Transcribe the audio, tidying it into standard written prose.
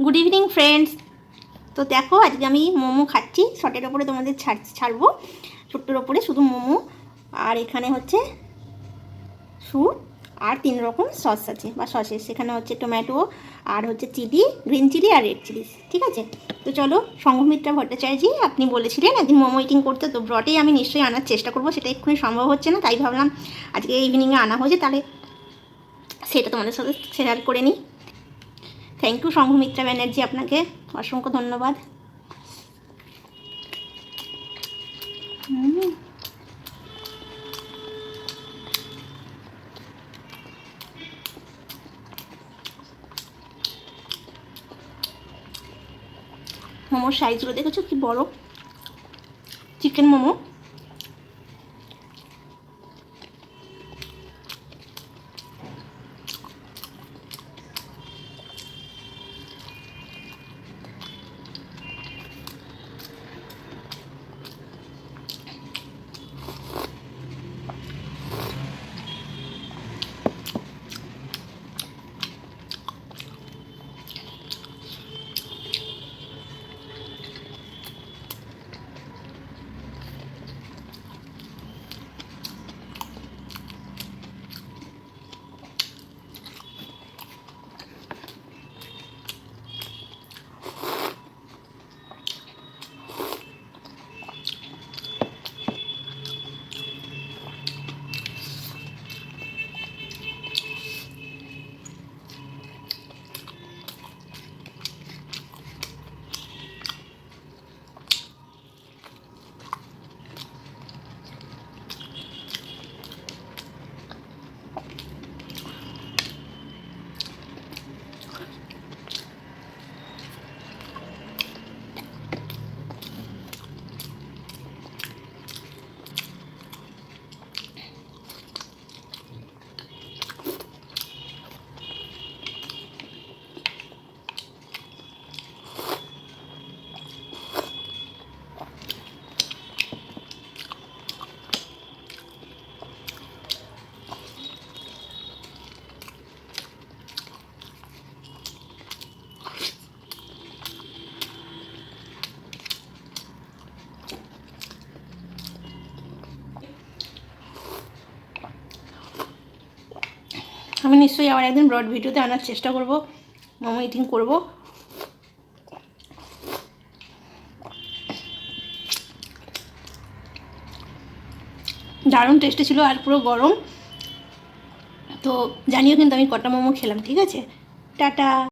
Good evening friends. তো দেখো আজকে আমি মোমো খাচ্ছি, শর্টের ওপরে তোমাদের ছাড়বো, ছোট্টর ওপরে শুধু মোমো। আর এখানে হচ্ছে স্যুপ আর 3 রকম সস আছে বা সসেস, সেখানে হচ্ছে টমেটো আর হচ্ছে চিলি, গ্রিন চিলি আর রেড চিলি। ঠিক আছে, তো চলো। সংঘমিত্রা ভট্টাচার্যজি আপনি বলেছিলেন একদিন মোমো ইটিং করতে, তো ব্রটেই আমি নিশ্চয়ই আনার চেষ্টা করবো। সেটা এক্ষুনি সম্ভব হচ্ছে না, তাই ভাবলাম আজকে ইভিনিংয়ে আনা হয়েছে, তাহলে সেটা তোমাদের সাথে শেয়ার করে নিই। থ্যাংক ইউ সংঘমিত্রা ব্যানার্জি, আপনাকে অসংখ্য ধন্যবাদ। মোমোর সাইজগুলো দেখেছো কি বড়, চিকেন মোমো। আমি নিশ্চয়ই আবার একদিন ব্রড ভিডিওতে আনার চেষ্টা করব, মোমো ইটিং করব। দারুণ টেস্টি ছিল আর পুরো গরম। তো জানিও কিন্তু আমি কটা মোমো খেলাম। ঠিক আছে, টাটা।